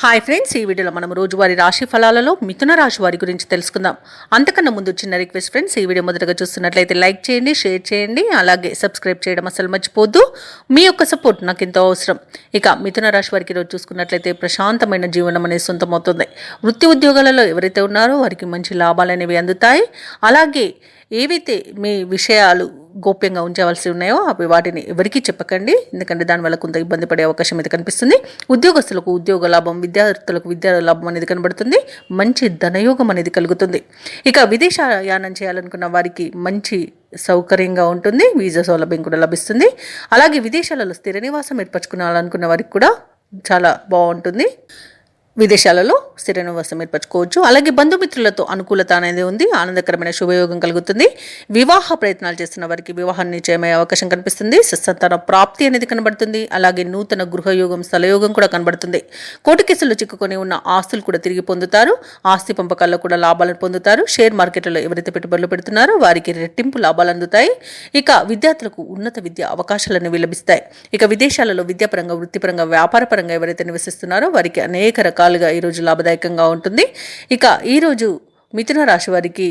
Hi friends, ఈ వీడియోలో మనం రోజువారీ రాశి ఫలాలలో మిథున రాశి వారి గురించి తెలుసుకుందాం. అంతకన్నా ముందు చిన్న రిక్వెస్ట్ ఫ్రెండ్స్, ఈ వీడియో మొదటగా చూస్తున్నట్లయితే లైక్ చేయండి, షేర్ చేయండి, అలాగే సబ్స్క్రైబ్ చేయడం అసలు మర్చిపోద్దు. మీ యొక్క సపోర్ట్ నాకు ఎంతో అవసరం. ఇక మిథున రాశి వారికి ఈరోజు చూసుకున్నట్లయితే ప్రశాంతమైన జీవనం అనేది సొంతమవుతుంది. వృత్తి ఉద్యోగాలలో ఎవరైతే ఉన్నారో వారికి మంచి లాభాలు అనేవి అందుతాయి. అలాగే ఏవైతే మీ విషయాలు గోప్యంగా ఉంచవలసి ఉన్నాయో అవి వాటిని ఎవరికీ చెప్పకండి, ఎందుకంటే దానివల్ల కొంత ఇబ్బంది పడే అవకాశం అయితే కనిపిస్తుంది. ఉద్యోగస్తులకు ఉద్యోగ లాభం, విద్యార్థులకు విద్యా లాభం అనేది కనబడుతుంది. మంచి ధనయోగం అనేది కలుగుతుంది. ఇక విదేశయానం చేయాలనుకున్న వారికి మంచి సౌకర్యంగా ఉంటుంది. వీసా సౌలభ్యం కూడా లభిస్తుంది. అలాగే విదేశాలలో స్థిర నివాసం ఏర్పరచుకోవాలనుకున్న వారికి కూడా చాలా బాగుంటుంది. విదేశాలలో స్థిర నివాసం ఏర్పరచుకోవచ్చు. అలాగే బంధుమిత్రులతో అనుకూలత అనేది ఉంది. ఆనందకరమైన శుభయోగం కలుగుతుంది. వివాహ ప్రయత్నాలు చేస్తున్న వారికి వివాహం నిశ్చయమయ్యే అవకాశం కనిపిస్తుంది. సత్సంతాన ప్రాప్తి అనేది కనబడుతుంది. అలాగే నూతన గృహయోగం, స్థలయోగం కూడా కనబడుతుంది. కోర్టు కేసుల్లో చిక్కుకొని ఉన్న ఆస్తులు కూడా తిరిగి పొందుతారు. ఆస్తి పంపకాల్లో కూడా లాభాలను పొందుతారు. షేర్ మార్కెట్లో ఎవరైతే పెట్టుబడులు పెడుతున్నారో వారికి రెట్టింపు లాభాలు అందుతాయి. ఇక విద్యార్థులకు ఉన్నత విద్య అవకాశాలను లభిస్తాయి. ఇక విదేశాలలో విద్యాపరంగా, వృత్తిపరంగా, వ్యాపారపరంగా ఎవరైతే నివసిస్తున్నారో వారికి అనేక రకాలుగా ఈరోజు లాభదాయకంగా ఉంటుంది. ఇక ఈరోజు మిథున రాశి వారికి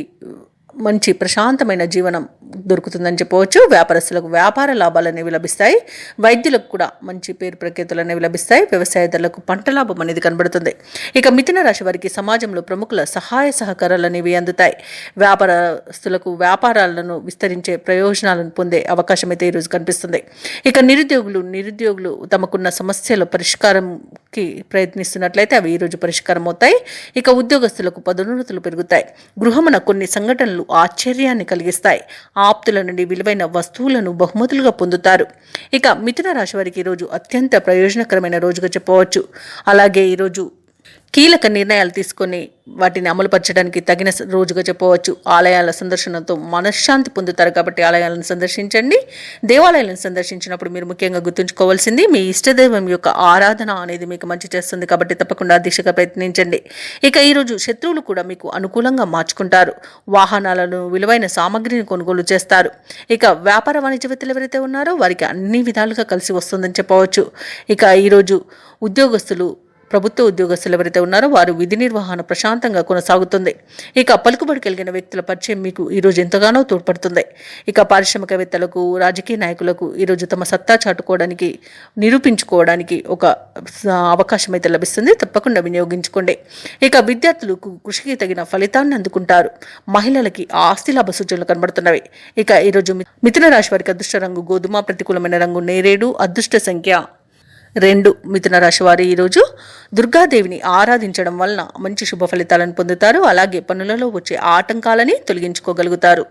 మంచి ప్రశాంతమైన జీవనం దొరుకుతుందని చెప్పవచ్చు. వ్యాపారస్తులకు వ్యాపార లాభాలు అనేవి లభిస్తాయి. వైద్యులకు కూడా మంచి పేరు ప్రఖ్యాతులు అనేవి లభిస్తాయి. వ్యవసాయదారులకు పంట లాభం అనేది కనబడుతుంది. ఇక మిథున రాశి వారికి సమాజంలో ప్రముఖుల సహాయ సహకారాలు అనేవి అందుతాయి. వ్యాపారస్తులకు వ్యాపారాలను విస్తరించే ప్రయోజనాలను పొందే అవకాశం అయితే ఈరోజు కనిపిస్తుంది. ఇక నిరుద్యోగులు తమకున్న సమస్యల పరిష్కారంకి ప్రయత్నిస్తున్నట్లయితే అవి ఈరోజు పరిష్కారం అవుతాయి. ఇక ఉద్యోగస్తులకు పదోన్నతులు పెరుగుతాయి. గృహమున కొన్ని సంఘటనలు ఆశ్చర్యాన్ని కలిగిస్తాయి. ఆప్తుల నుండి విలువైన వస్తువులను బహుమతులుగా పొందుతారు. ఇక మిథున రాశి వారికి ఈరోజు అత్యంత ప్రయోజనకరమైన రోజుగా చెప్పవచ్చు. అలాగే ఈరోజు కీలక నిర్ణయాలు తీసుకొని వాటిని అమలుపరచడానికి తగిన రోజుగా చెప్పవచ్చు. ఆలయాల సందర్శనతో మనశ్శాంతి పొందుతారు కాబట్టి ఆలయాలను సందర్శించండి. దేవాలయాలను సందర్శించినప్పుడు మీరు ముఖ్యంగా గుర్తుంచుకోవాల్సింది మీ ఇష్టదైవం యొక్క ఆరాధన అనేది మీకు మంచి చేస్తుంది కాబట్టి తప్పకుండా దిశగా ప్రయత్నించండి. ఇక ఈరోజు శత్రువులు కూడా మీకు అనుకూలంగా మార్చుకుంటారు. వాహనాలను, విలువైన సామగ్రిని కొనుగోలు చేస్తారు. ఇక వ్యాపార వాణిజ్యవేత్తలు ఎవరైతే ఉన్నారో వారికి అన్ని విధాలుగా కలిసి వస్తుందని చెప్పవచ్చు. ఇక ఈరోజు ప్రభుత్వ ఉద్యోగస్తులు ఎవరైతే ఉన్నారో వారు విధి నిర్వహణ ప్రశాంతంగా కొనసాగుతుంది. ఇక పలుకుబడి కలిగిన వ్యక్తుల పరిచయం మీకు ఈరోజు ఎంతగానో తోడ్పడుతుంది. ఇక పారిశ్రామికవేత్తలకు, రాజకీయ నాయకులకు ఈరోజు తమ సత్తా చాటుకోవడానికి, నిరూపించుకోవడానికి ఒక అవకాశం అయితే లభిస్తుంది. తప్పకుండా వినియోగించుకోండి. ఇక విద్యార్థులకు కృషికి తగిన ఫలితాన్ని అందుకుంటారు. మహిళలకి ఆస్తి లాభ సూచనలు కనబడుతున్నవి. ఇక ఈరోజు మిథున రాశి వారికి అదృష్ట రంగు గోధుమ, ప్రతికూలమైన రంగు నేరేడు, అదృష్ట సంఖ్య 2. మిథున రాశి వారు ఈరోజు దుర్గాదేవిని ఆరాధించడం వలన మంచి శుభ ఫలితాలను పొందుతారు. అలాగే పనులలో వచ్చే ఆటంకాలని తొలగించుకోగలుగుతారు.